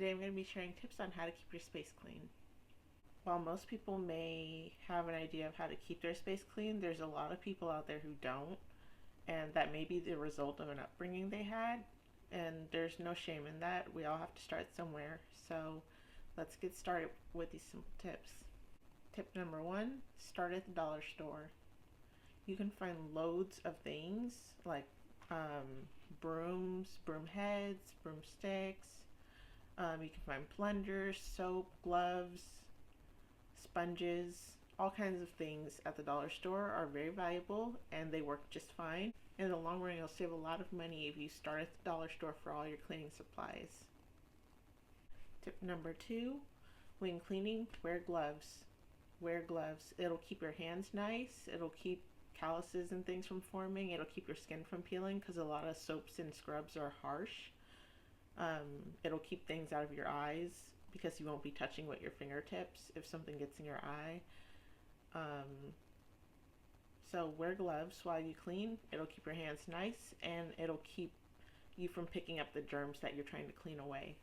Today I'm going to be sharing tips on how to keep your space clean. While most people may have an idea of how to keep their space clean, there's a lot of people out there who don't, and that may be the result of an upbringing they had, and there's no shame in that. We all have to start somewhere. So let's get started with these simple tips. Tip number one, start at the dollar store. You can find loads of things like brooms, broom heads, broomsticks. You can find plungers, soap, gloves, sponges, all kinds of things at the dollar store are very valuable and they work just fine. In the long run, you'll save a lot of money if you start at the dollar store for all your cleaning supplies. Tip number two, when cleaning, wear gloves. Wear gloves. It'll keep your hands nice. It'll keep calluses and things from forming. It'll keep your skin from peeling because a lot of soaps and scrubs are harsh. It'll keep things out of your eyes because you won't be touching with your fingertips if something gets in your eye. So wear gloves while you clean. It'll keep your hands nice and it'll keep you from picking up the germs that you're trying to clean away.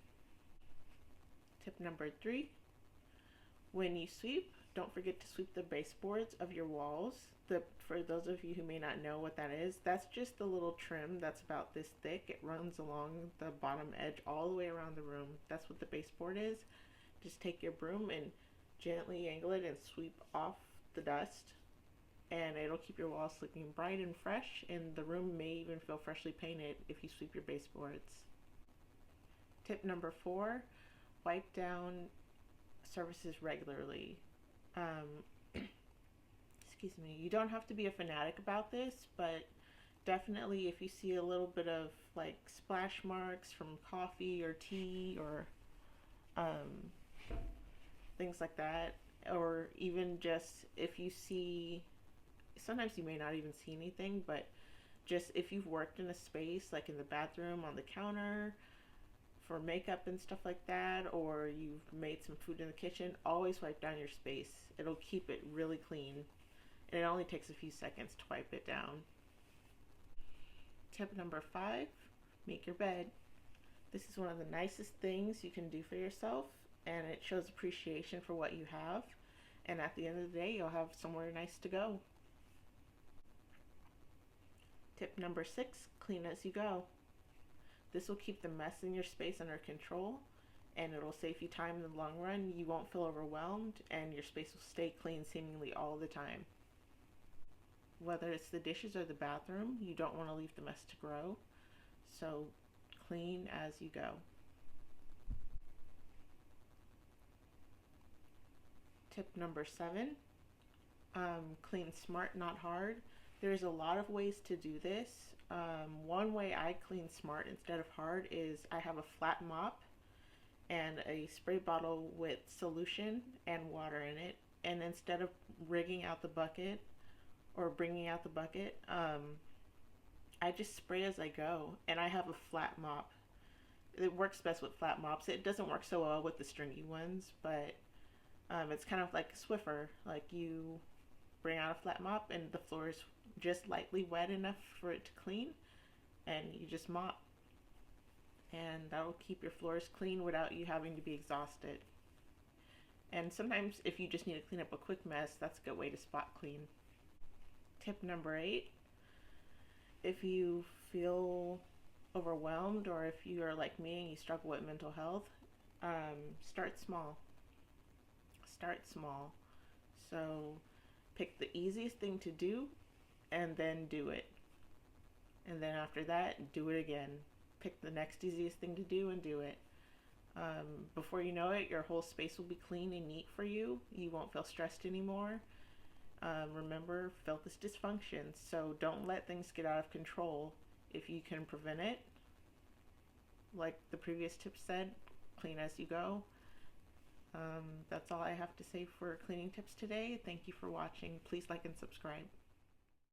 Tip number three, when you sweep, don't forget to sweep the baseboards of your walls. For those of you who may not know what that is, that's just the little trim that's about this thick. It runs along the bottom edge all the way around the room. That's what the baseboard is. Just take your broom and gently angle it and sweep off the dust, and it'll keep your walls looking bright and fresh, and the room may even feel freshly painted if you sweep your baseboards. Tip number four, wipe down surfaces regularly. Excuse me, you don't have to be a fanatic about this, but definitely if you see a little bit of like splash marks from coffee or tea or things like that, or even just if you see, sometimes you may not even see anything, but just if you've worked in a space like in the bathroom, on the counter, for makeup and stuff like that, or you've made some food in the kitchen, always wipe down your space. It'll keep it really clean. And it only takes a few seconds to wipe it down. Tip number five, make your bed. This is one of the nicest things you can do for yourself, and it shows appreciation for what you have. And at the end of the day, you'll have somewhere nice to go. Tip number six, clean as you go. This will keep the mess in your space under control, and it'll save you time in the long run. You won't feel overwhelmed, and your space will stay clean seemingly all the time. Whether it's the dishes or the bathroom, you don't want to leave the mess to grow, so clean as you go. Tip number seven, clean smart, not hard. There's a lot of ways to do this. One way I clean smart instead of hard is I have a flat mop and a spray bottle with solution and water in it, and instead of rigging out the bucket or bringing out the bucket, I just spray as I go, and I have a flat mop. It works best with flat mops. It doesn't work so well with the stringy ones, but it's kind of like a Swiffer. Like you bring out a flat mop and the floor is just lightly wet enough for it to clean, and you just mop. And that'll keep your floors clean without you having to be exhausted. And sometimes if you just need to clean up a quick mess, that's a good way to spot clean. Tip number eight, if you feel overwhelmed or if you are like me and you struggle with mental health, start small. Start small. So pick the easiest thing to do and then do it. And then after that, do it again. Pick the next easiest thing to do and do it. Before you know it, your whole space will be clean and neat for you. You won't feel stressed anymore. Remember, filth is dysfunction, so don't let things get out of control. If you can prevent it, like the previous tip said, clean as you go. That's all I have to say for cleaning tips today. Thank you for watching. Please like and subscribe.